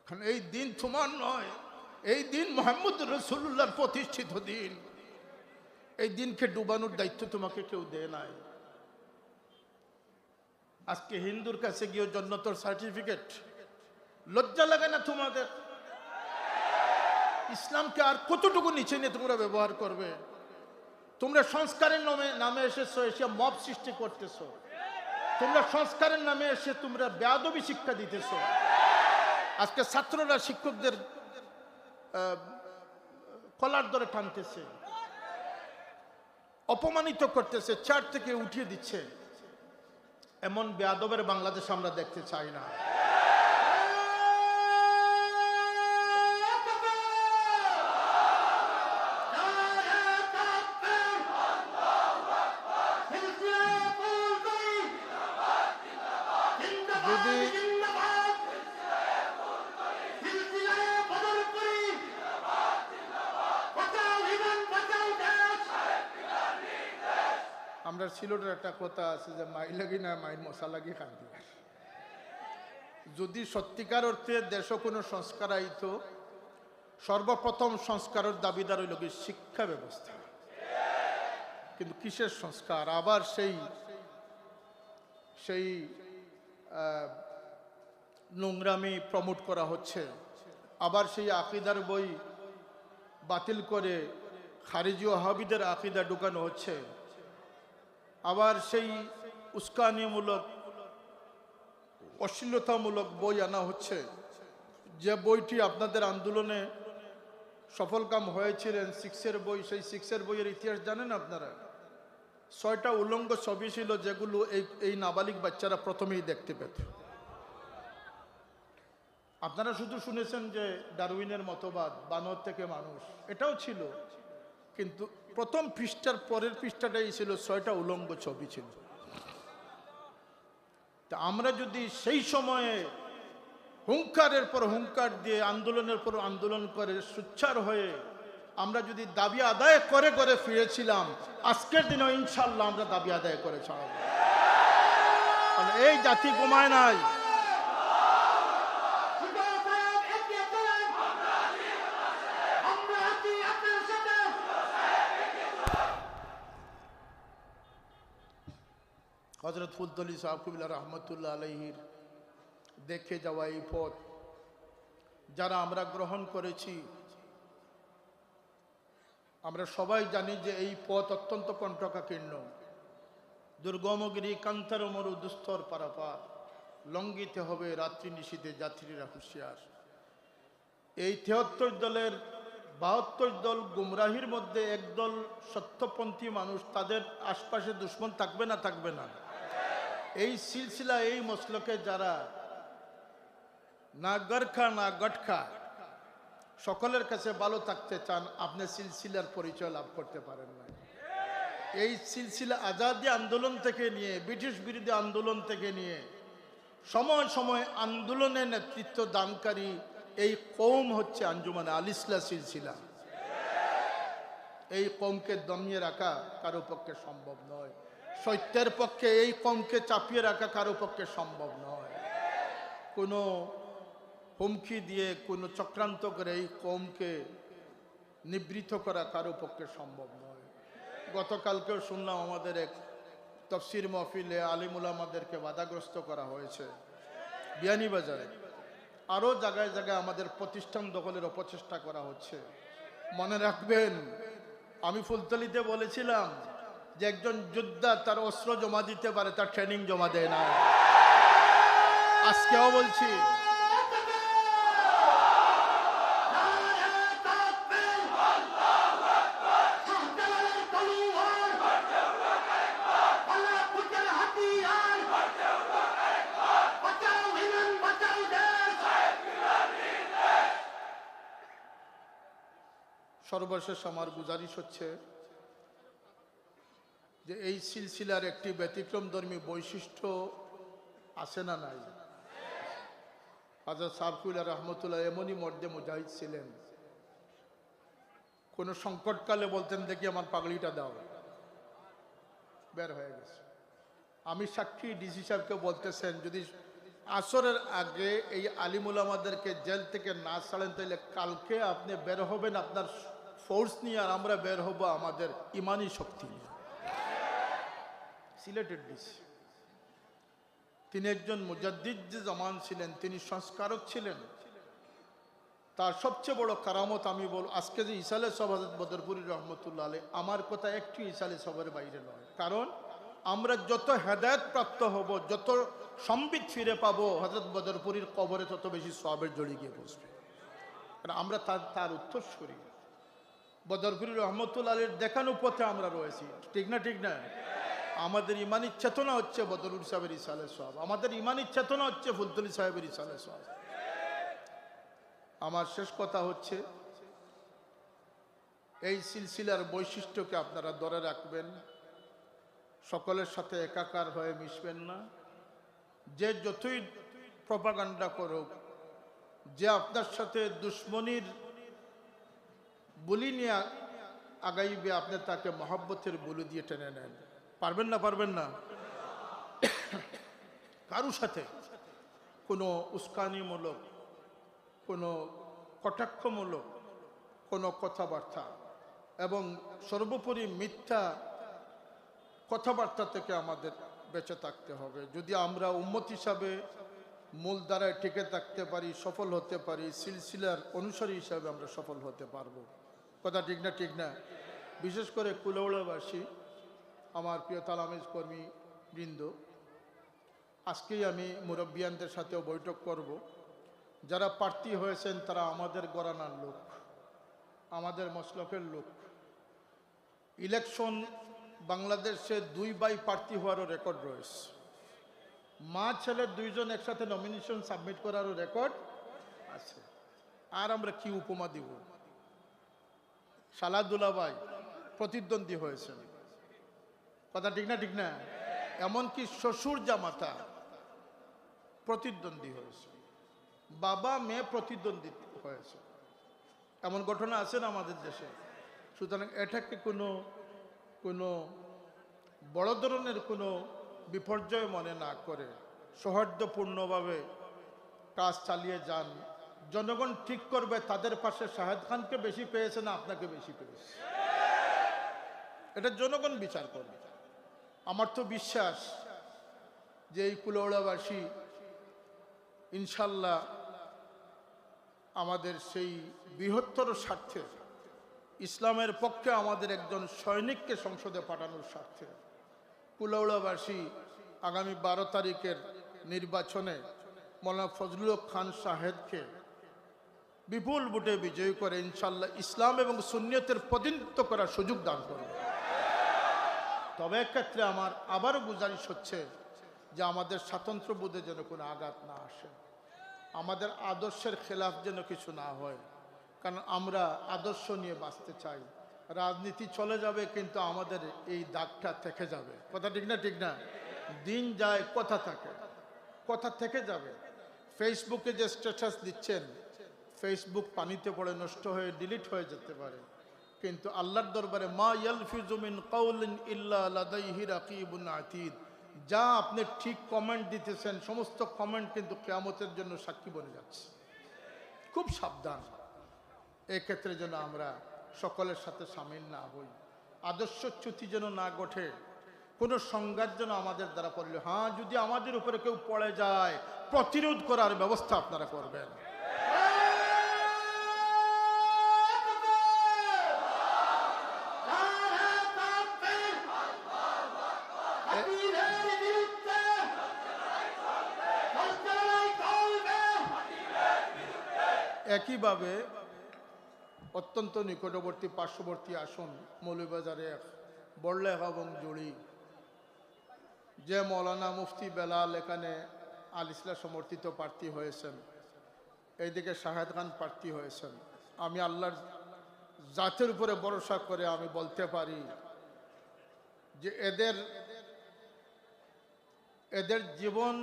কারণ এই দিন তোমার নয়, এই দিন মুহাম্মদ রাসূলুল্লাহর প্রতিষ্ঠিত দিন। এই দিনকে ডুবানোর দায়িত্ব তোমাকে কেউ দেয় নাই। আজকে হিন্দুর কাছে গিয়ে জান্নাতের সার্টিফিকেট, লজ্জা লাগে না তোমাদের? ইসলামকে আর কতটুকু নিচে নিয়ে তোমরা ব্যবহার করবে? তোমরা সংস্কারের নামে এসেছো, এসে মব সৃষ্টি করতেছো। তোমরা সংস্কারের নামে এসে তোমরা বেয়াদবি শিক্ষা দিতেছো। আজকে ছাত্ররা শিক্ষকদের কলার ধরে টানতেছে, অপমানিত করতেছে, চেয়ার থেকে উঠিয়ে দিচ্ছে। এমন বেয়াদবের বাংলাদেশ আমরা দেখতে চাই না। আমরা সিলেটের একটা কথা আছে যে মাই লাগি না মাইন মশা লাগি কান্দি। যদি সত্যিকার অর্থে দেশ কোনো সংস্কার আইতো, সর্বপ্রথম সংস্কারের দাবিদার হইল কি শিক্ষা ব্যবস্থা। কিন্তু কিসের সংস্কার? আবার সেই সেই নোংরামি প্রমোট করা হচ্ছে, আবার সেই আকিদার বই বাতিল করে খারিজি ওয়াহাবিদের আকিদা ঢুকানো হচ্ছে, আবার সেই উস্কানিমূলক অশ্লীলতামূলক বই আনা হচ্ছে। যে বইটি আপনাদের আন্দোলনে সফলকাম হয়েছিলেন, সিক্সের বই, সেই সিক্সের বইয়ের ইতিহাস জানেন আপনারা? 6টা উলঙ্গ ছবি ছিল যেগুলো এই নাবালিক বাচ্চারা প্রথমেই দেখতে পেত। আপনারা শুধু শুনেছেন যে ডারউইনের মতবাদ, বানর থেকে মানুষ, এটাও ছিল, কিন্তু প্রথম পৃষ্ঠার পরের পৃষ্ঠাটাই ছিল 6টা উলঙ্গ ছবি ছিল। তা আমরা যদি সেই সময়ে হুঙ্কারের পর হুঙ্কার দিয়ে আন্দোলনের পর আন্দোলন করে সোচ্চার হয়ে আমরা যদি দাবি আদায় করে করে ফিরেছিলাম, আজকের দিনেও ইনশাল্লাহ আমরা দাবি আদায় করে ছাড়াবো। এই জাতি ঘুমায় নাই। হযরত ফুলতলি সাহেব কিবলা রহমতুল্লাহ আলাইহির দেখে যাওয়া এই পথ যারা আমরা গ্রহণ করেছি, আমরা সবাই জানি যে এই পথ অত্যন্ত কণ্টকাকীর্ণ, দুর্গমগিরি কান্তার মরু দুস্তর পারাপার, লঙ্ঘিতে হবে রাত্রি নিশীথে যাত্রীরা হুঁশিয়ার। এই 73 দলের 72 দল গুমরাহির মধ্যে একদল সত্যপন্থী মানুষ, তাদের আশপাশে দুশ্মন থাকবে না? থাকবে না? এই সিলসিলা, এই মসলকে যারা না গরখা না গটখা সকলের কাছে ভালো থাকতে চান, আপনি সিলসিলার পরিচয় লাভ করতে পারেন না। এই সিলসিলা আজাদি আন্দোলন থেকে নিয়ে, ব্রিটিশ বিরোধী আন্দোলন থেকে নিয়ে সময় সময় আন্দোলনের নেতৃত্ব দানকারী এই কৌম হচ্ছে আঞ্জুমান আল ইসলাহ সিলসিলা। এই কৌমকে দমিয়ে রাখা কারো পক্ষে সম্ভব নয়, সত্যের পক্ষে এই কৌমকে চাপিয়ে রাখা কারো পক্ষে সম্ভব নয়। কোনো হুমকি দিয়ে, কোনো চক্রান্ত করে এই কৌমকে নিবৃত করা কারো পক্ষে সম্ভব নয়। গতকালকেও শুনলাম আমাদের এক তফসির মাহফিলে আলিম উলামাদেরকে বাধাগ্রস্ত করা হয়েছে বিয়ানীবাজারে, আরও জায়গায় জায়গায় আমাদের প্রতিষ্ঠান দখলের অপচেষ্টা করা হচ্ছে। মনে রাখবেন, আমি ফুলতলিতে বলেছিলাম যে একজন যোদ্ধা তার অস্ত্র জমা দিতে পারে, তার ট্রেনিং জমা দেয় না। আজকেও বলছি, সর্বশেষ আমার গুজারিশ হচ্ছে যে এই সিলসিলার একটি ব্যতিক্রমধর্মী বৈশিষ্ট্য আছে না নাই? হযরত সাবকুল্লাহ রহমতুল্লাহ এমনই মর্দে মুজাহিদ ছিলেন, কোনো সংকটকালে বলতেন, দেখি আমার পাগড়িটা দাও, বের হয়ে গেছে। আমি সাক্ষী, ডিসি সাহেবকে বলতেছেন, যদি আসরের আগে এই আলিম উলামাদেরকে জেল থেকে না ছাড়েন তাহলে কালকে আপনি বের হবেন আপনার ফোর্স নিয়ে, আর আমরা বের হব আমাদের ইমানি শক্তি নিয়ে। সিলেটের ডিসি, তিনি একজন মুজাদ্দিদ জামান ছিলেন, তিনি সংস্কারক ছিলেন। তার সবচেয়ে বড় কারামত আমি বল, আজকে যে ইসালে সব হযরত বদরপুরি রহমতুল্লাহ আলাইহি, আমার কথা একটি ইসালে সবের বাইরে নয়। কারণ আমরা যত হেদায়েত প্রাপ্ত হব, যত সম্বিত ফিরে পাবো, হযরত বদরপুরির কবরে তত বেশি সওয়াবের জড়ি গিয়ে বসবে। কারণ আমরা তার উত্তরসূরি। বদরপুরি রহমতুল্লাহ আলাইহির দেখানো পথে আমরা রয়েছি, ঠিক না? ঠিক না? আমাদের ইমানি চেতনা হচ্ছে বদরুল সাহেবের ইসালে সওয়াব, আমাদের ইমানি চেতনা হচ্ছে ফুলতলি সাহেবের ইসালে সওয়াব। আমার শেষ কথা হচ্ছে, এই সিলসিলার বৈশিষ্ট্যকে আপনারা ধরে রাখবেন, সকলের সাথে একাকার হয়ে মিশবেন না। যে যতই প্রপাগান্ডা করুক, যে আপনার সাথে দুশ্মনীর বুলি নিয়ে আগাইবে, আপনি তাকে মহব্বতের বুলি দিয়ে টেনে নেন। পারবেন না? পারবেন না? কারো সাথে কোনো উস্কানিমূলক, কোনো কটাক্ষমূলক, কোনো কথাবার্তা এবং সর্বোপরি মিথ্যা কথাবার্তা থেকে আমাদের বেঁচে থাকতে হবে। যদি আমরা উম্মত হিসাবে মূল ধারায় টিকে থাকতে পারি, সফল হতে পারি, সিলসিলার অনুসারী হিসাবে আমরা সফল হতে পারবো। কথা ঠিক না? ঠিক না? বিশেষ করে কুলাউড়াবাসী, আমার প্রিয় তালামিজ কর্মী বৃন্দ, আজকেই আমি মুরব্বিয়ানদের সাথেও বৈঠক করব। যারা প্রার্থী হয়েছেন তারা আমাদের গরানার লোক, আমাদের মসলকের লোক। ইলেকশন বাংলাদেশে 2 বাই প্রার্থী হওয়ারও রেকর্ড রয়েছে। মা ছেলে 2 জন একসাথে নমিনেশন সাবমিট করারও রেকর্ড আছে। আর আমরা কি উপমা দিব? সালাদুল্লাহ ভাই প্রতিদ্বন্দ্বী হয়েছেন। কথা ঠিক না? ঠিক না? এমনকি শ্বশুর জামাতা প্রতিদ্বন্দ্বী হয়েছে, বাবা মেয়ে প্রতিদ্বন্দ্বী হয়েছে। এমন ঘটনা আছে না আমাদের দেশে? সুতরাং এটাকে কোনো বড় ধরনের কোনো বিপর্যয় মনে না করে সৌহার্দ্যপূর্ণভাবে কাজ চালিয়ে যান। জনগণ ঠিক করবে তাদের পাশে শাহেদ খানকে বেশি পেয়েছে না আপনাকে বেশি পেয়েছে, এটা জনগণ বিচার করবে। আমার তো বিশ্বাস যে এই কুলাউড়াবাসী ইনশাল্লাহ আমাদের সেই বৃহত্তর স্বার্থে, ইসলামের পক্ষে আমাদের একজন সৈনিককে সংসদে পাঠানোর স্বার্থে কুলাউড়াবাসী আগামী 12 তারিখের নির্বাচনে মৌলানা ফজলুল হক খান সাহেদকে বিপুল ভোটে বিজয়ী করে ইনশাল্লাহ ইসলাম এবং সুন্নিয়তের প্রতিনিধিত্ব করার সুযোগ দান করবে। তবে এক্ষেত্রে আমার আবারও গুজারিশ হচ্ছে যে আমাদের স্বাতন্ত্র্যবোধে যেন কোনো আঘাত না আসে, আমাদের আদর্শের খেলাফ যেন কিছু না হয়। কারণ আমরা আদর্শ নিয়ে বাঁচতে চাই। রাজনীতি চলে যাবে কিন্তু আমাদের এই দাগটা থেকে যাবে। কথা ঠিক না? ঠিক না? দিন যায় কথা থাকে, কথা থেকে যাবে। ফেসবুকে যে স্ট্যাটাস দিচ্ছেন, ফেসবুক পানিতে পড়ে নষ্ট হয়ে ডিলিট হয়ে যেতে পারে, কিন্তু আল্লাহর দরবারে মা ইয়ালফিজু মিন কাউলিন ইল্লা লাদাইহি রাকিবুন আতীদ, যা আপনি ঠিক কমেন্ট দিতেছেন সমস্ত কমেন্ট কিন্তু কিয়ামতের জন্য সাক্ষী বনে যাচ্ছে। খুব সাবধান, এক্ষেত্রে যেন আমরা সকলের সাথে সামিল না হই, আদর্শচ্যুতি যেন না ঘটে, কোনো সংঘাত যেন আমাদের দ্বারা পড়লে, হ্যাঁ যদি আমাদের উপরে কেউ পড়ে যায় প্রতিরোধ করার ব্যবস্থা আপনারা করবেন। একইভাবে অত্যন্ত নিকটবর্তী পার্শ্ববর্তী আসন মৌলভীবাজারে বড়লেখ এবং জুড়ি, যে মৌলানা মুফতি বেলাল এখানে আল ইসলাম সমর্থিত প্রার্থী হয়েছেন, এইদিকে শাহেদ খান প্রার্থী হয়েছেন। আমি আল্লাহর জাতের উপরে ভরসা করে আমি বলতে পারি যে এদের জীবন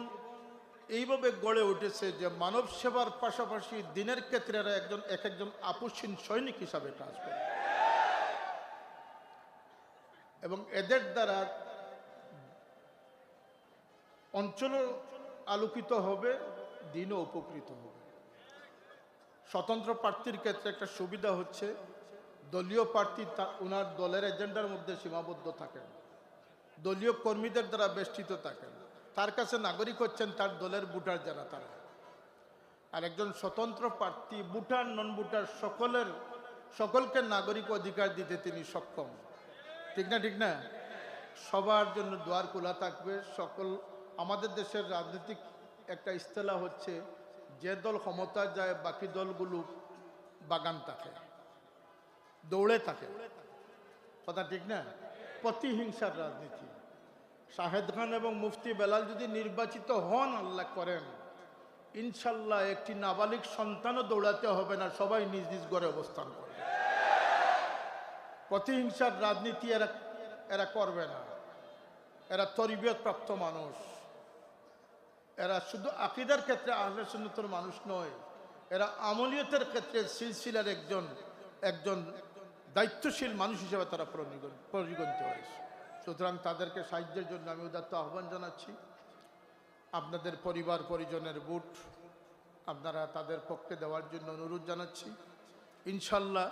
এইভাবে গড়ে উঠেছে যে মানব সেবার পাশাপাশি দিনের ক্ষেত্রে এরা এক একজন আপসহীন সৈনিক হিসাবে কাজ করে, এবং এদের দ্বারা অঞ্চলও আলোকিত হবে, দিনও উপকৃত হবে। স্বতন্ত্র প্রার্থীর ক্ষেত্রে একটা সুবিধা হচ্ছে দলীয় প্রার্থী ওনার দলের এজেন্ডার মধ্যে সীমাবদ্ধ থাকেন, দলীয় কর্মীদের দ্বারা বেষ্টিত থাকেন, তার কাছে নাগরিক হচ্ছেন তার দলের ভোটার যারা তারা। আর একজন স্বতন্ত্র প্রার্থী ভোটার নন ভোটার সকলকে নাগরিক অধিকার দিতে তিনি সক্ষম। ঠিক না? ঠিক না? সবার জন্য দ্বার খোলা থাকবে। আমাদের দেশের রাজনৈতিক একটা ইস্তেলা হচ্ছে যে দল ক্ষমতা যায় বাকি দলগুলো বাগান থাকে, দৌড়ে থাকে। কথা ঠিক না? প্রতিহিংসার রাজনীতি। শাহেদ খান এবং মুফতি বেলাল যদি নির্বাচিত হন, আল্লাহ করেন, ইনশাল্লাহ একটি নাবালিক সন্তানও দৌড়াতে হবে না, সবাই নিজ নিজ ঘরে অবস্থান করবে। প্রতিহিংসার রাজনীতি এরা করবে না। এরা তরবিয়ত প্রাপ্ত মানুষ, এরা শুধু আকীদার ক্ষেত্রে আহলে সুন্নাতের মানুষ নয়, এরা আমলিয়তের ক্ষেত্রে সিলসিলার একজন দায়িত্বশীল মানুষ হিসেবে তারা পরিগণিত হয়েছে। সুতরাং তাদেরকে সাহায্যের জন্য আমি উদাত্ত আহ্বান জানাচ্ছি। আপনাদের পরিবার পরিজনের ভোট আপনারা তাদের পক্ষে দেওয়ার জন্য অনুরোধ জানাচ্ছি। ইনশাল্লাহ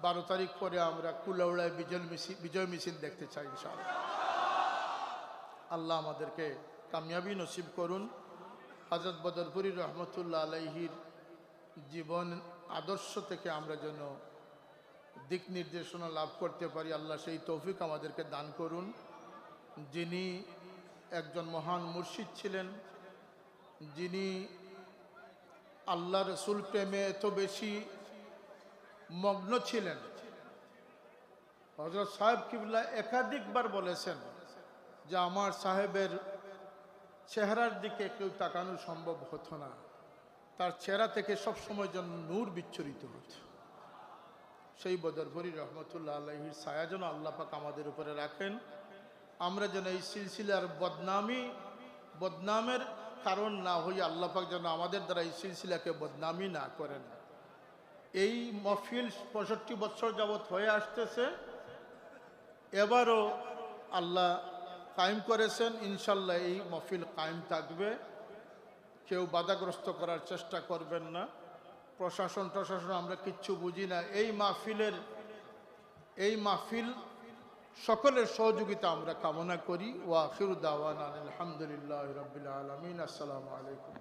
12 তারিখ পরে আমরা কুলাউড়ায় বিজয় মিছিল দেখতে চাই ইনশাল্লাহ। আল্লাহ আমাদেরকে কামিয়াবি নসিব করুন। হযরত বদরপুরি রহমতুল্লাহ আলাইহির জীবন আদর্শ থেকে আমরা যেন দিক নির্দেশনা লাভ করতে পারি, আল্লাহ সেই তৌফিক আমাদেরকে দান করুন। যিনি একজন মহান মুর্শিদ ছিলেন, যিনি আল্লাহ রসুল প্রেমে এত বেশি মগ্ন ছিলেন, হযরত সাহেব কিবলা একাধিকবার বলেছেন যে আমার সাহেবের চেহারার দিকে কেউ তাকানো সম্ভব হতো না, তার চেহারা থেকে সবসময় যেন নূর বিচ্ছুরিত হতো। সেই বদরপুরি রহমতুল্লাহ আলাইহির ছায়া যেন আল্লাহ পাক আমাদের উপরে রাখেন। আমরা যেন এই সিলসিলার বদনামের কারণ না হই, আল্লাহ পাক যেন আমাদের দ্বারা এই সিলসিলাকে বদনামি না করেন। এই মহফিল 65 বছর যাবৎ হয়ে আসতেছে, এবারও আল্লাহ কায়েম করেছেন। ইনশাল্লাহ এই মহফিল কায়েম থাকবে, কেউ বাধাগ্রস্ত করার চেষ্টা করবেন না। প্রশাসন আমরা কিচ্ছু বুঝি না। এই মাহফিল সকলের সহযোগিতা আমরা কামনা করি। ওয়া আখিরু দাওয়ানা আলহামদুলিল্লাহি রাব্বিল আলামিন। আসসালামু আলাইকুম।